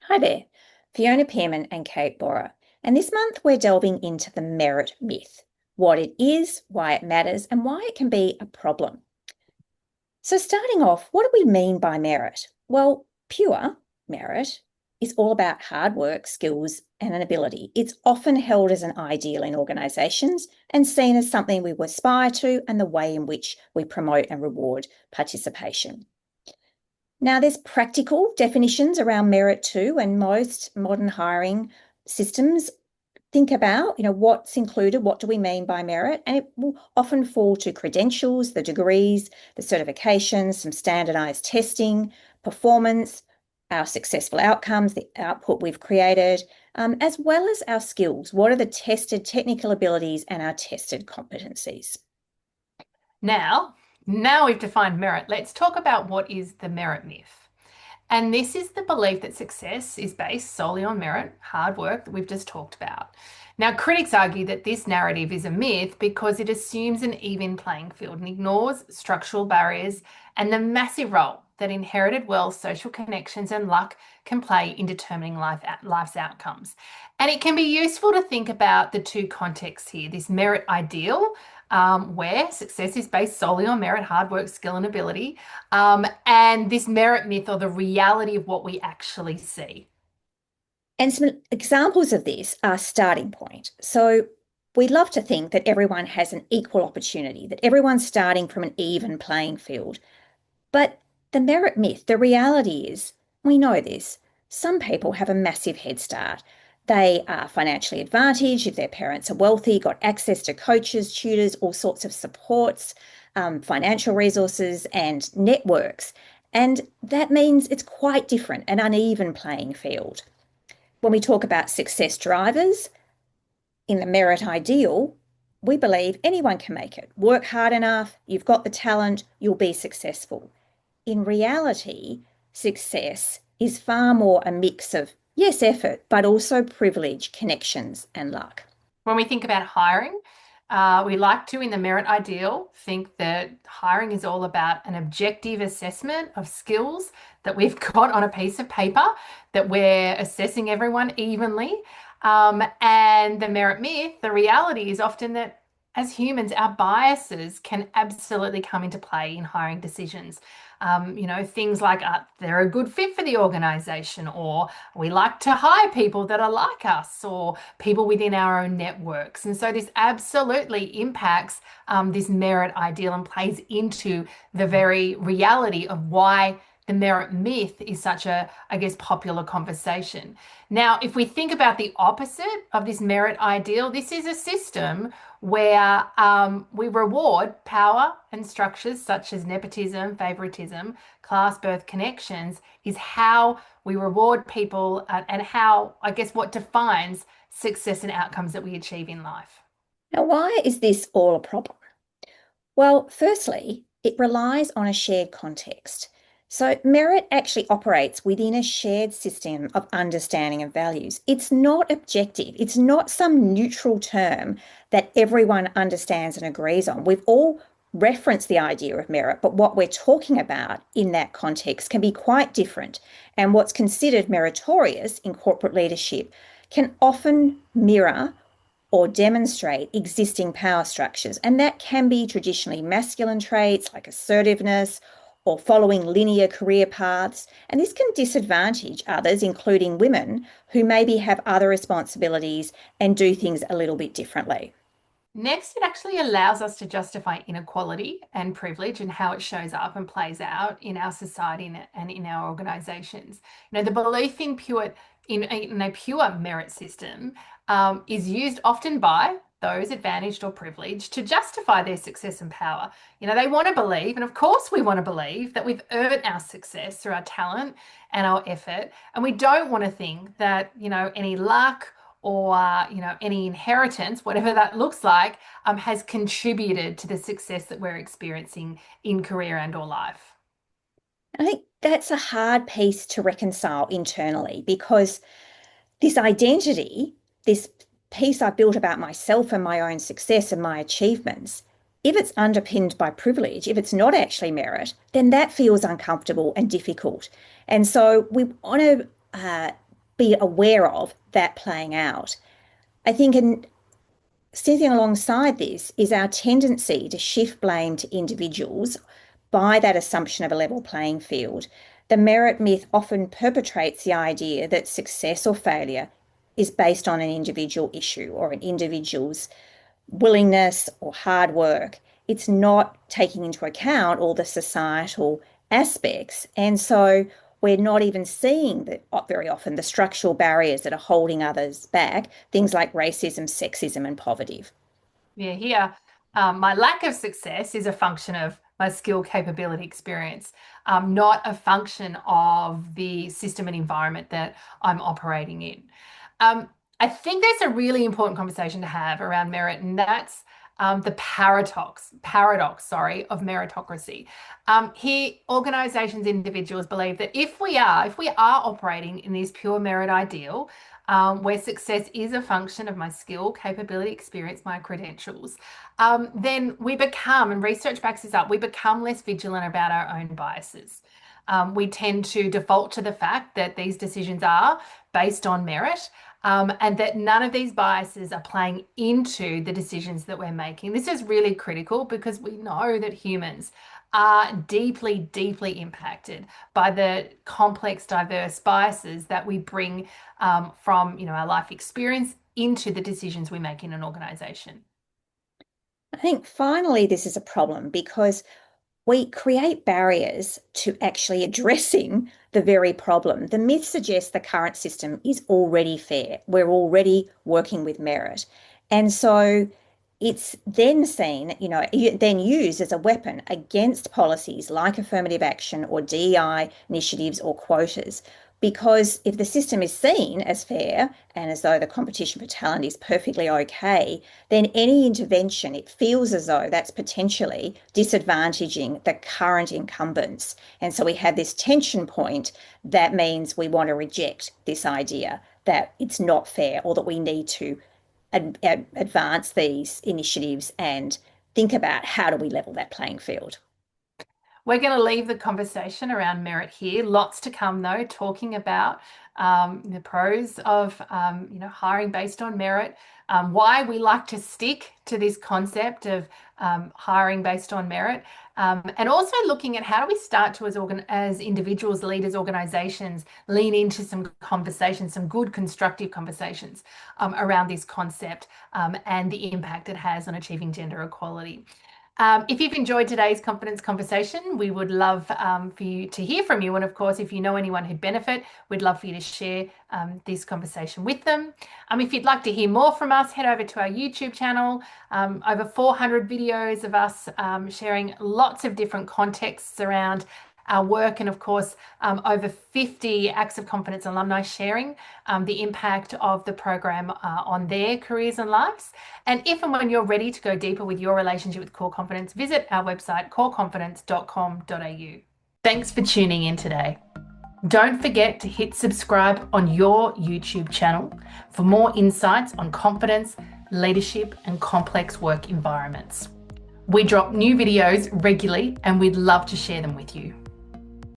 Hi there, Fiona Pearman and Kate Bora. And this month we're delving into the merit myth, what it is, why it matters, and why it can be a problem. So starting off, what do we mean by merit? Well, pure merit is all about hard work, skills, and an ability. It's often held as an ideal in organisations and seen as something we aspire to and the way in which we promote and reward participation. Now, there's practical definitions around merit too, and most modern hiring systems think about, what's included, what do we mean by merit? And it will often fall to credentials, the degrees, the certifications, some standardized testing, performance, our successful outcomes, the output we've created, as well as our skills. What are the tested technical abilities and our tested competencies? Now we've defined merit. Let's talk about what is the merit myth. And this is the belief that success is based solely on merit, hard work that we've just talked about. Now, critics argue that this narrative is a myth because it assumes an even playing field and ignores structural barriers and the massive role that inherited wealth, social connections, and luck can play in determining life's outcomes. And it can be useful to think about the two contexts here, this merit ideal, where success is based solely on merit, hard work, skill, and ability, and this merit myth or the reality of what we actually see. And some examples of this are starting point. So we love to think that everyone has an equal opportunity, that everyone's starting from an even playing field. But the merit myth, the reality is, we know this, some people have a massive head start. They are financially advantaged if their parents are wealthy, got access to coaches, tutors, all sorts of supports, financial resources, and networks. And that means it's quite different, an uneven playing field. When we talk about success drivers, in the merit ideal, we believe anyone can make it. Work hard enough, you've got the talent, you'll be successful. In reality, success is far more a mix of, yes, effort, but also privilege, connections, and luck. When we think about hiring, we like to, in the merit ideal, think that hiring is all about an objective assessment of skills that we've got on a piece of paper, that we're assessing everyone evenly. And the merit myth, the reality is often that as humans, our biases can absolutely come into play in hiring decisions. Things like they're a good fit for the organization, or we like to hire people that are like us, or people within our own networks. And so this absolutely impacts this merit ideal and plays into the very reality of why the merit myth is such a, I guess, popular conversation. Now, if we think about the opposite of this merit ideal, this is a system where we reward power and structures such as nepotism, favoritism, class, birth connections, is how we reward people and how, I guess, what defines success and outcomes that we achieve in life. Now, why is this all a problem? Well, firstly, it relies on a shared context. So, merit actually operates within a shared system of understanding of values. It's not objective, it's not some neutral term that everyone understands and agrees on. We've all referenced the idea of merit, but what we're talking about in that context can be quite different. And what's considered meritorious in corporate leadership can often mirror or demonstrate existing power structures. And that can be traditionally masculine traits like assertiveness or following linear career paths. And this can disadvantage others, including women, who maybe have other responsibilities and do things a little bit differently. Next, it actually allows us to justify inequality and privilege and how it shows up and plays out in our society and in our organizations. The belief in a pure merit system is used often by those advantaged or privileged to justify their success and power. They want to believe, and of course we want to believe, that we've earned our success through our talent and our effort. And we don't want to think that, any luck or any inheritance, whatever that looks like, has contributed to the success that we're experiencing in career and or life. I think that's a hard piece to reconcile internally because this identity, this piece I've built about myself and my own success and my achievements, if it's underpinned by privilege, if it's not actually merit, then that feels uncomfortable and difficult. And so we want to be aware of that playing out. I think sitting alongside this is our tendency to shift blame to individuals by that assumption of a level playing field. The merit myth often perpetrates the idea that success or failure is based on an individual issue or an individual's willingness or hard work. It's not taking into account all the societal aspects. And so we're not even seeing that very often the structural barriers that are holding others back, things like racism, sexism, and poverty. Yeah, here, my lack of success is a function of my skill, capability, experience, not a function of the system and environment that I'm operating in. I think there's a really important conversation to have around merit, and that's the paradox, of meritocracy. Here, organizations, individuals believe that if we are operating in this pure merit ideal, where success is a function of my skill, capability, experience, my credentials, then we become, and research backs this up, we become less vigilant about our own biases. We tend to default to the fact that these decisions are based on merit, and that none of these biases are playing into the decisions that we're making. This is really critical because we know that humans are deeply, deeply impacted by the complex, diverse biases that we bring from, our life experience into the decisions we make in an organization. I think finally, this is a problem because we create barriers to actually addressing the very problem. The myth suggests the current system is already fair. We're already working with merit. And so it's then seen, then used as a weapon against policies like affirmative action or DEI initiatives or quotas. Because if the system is seen as fair and as though the competition for talent is perfectly okay, then any intervention, it feels as though that's potentially disadvantaging the current incumbents. And so we have this tension point that means we want to reject this idea that it's not fair or that we need to advance these initiatives and think about how do we level that playing field. We're going to leave the conversation around merit here. Lots to come, though, talking about the pros of hiring based on merit, why we like to stick to this concept of hiring based on merit, and also looking at how do we start to, as individuals, leaders, organizations, lean into some conversations, some good constructive conversations around this concept and the impact it has on achieving gender equality. If you've enjoyed today's confidence conversation, we would love for you to hear from you. And of course, if you know anyone who'd benefit, we'd love for you to share this conversation with them. If you'd like to hear more from us, head over to our YouTube channel. Over 400 videos of us sharing lots of different contexts around our work, and of course, over 50 Acts of Confidence alumni sharing the impact of the program on their careers and lives. And if and when you're ready to go deeper with your relationship with Core Confidence, visit our website, coreconfidence.com.au. Thanks for tuning in today. Don't forget to hit subscribe on your YouTube channel for more insights on confidence, leadership, and complex work environments. We drop new videos regularly, and we'd love to share them with you.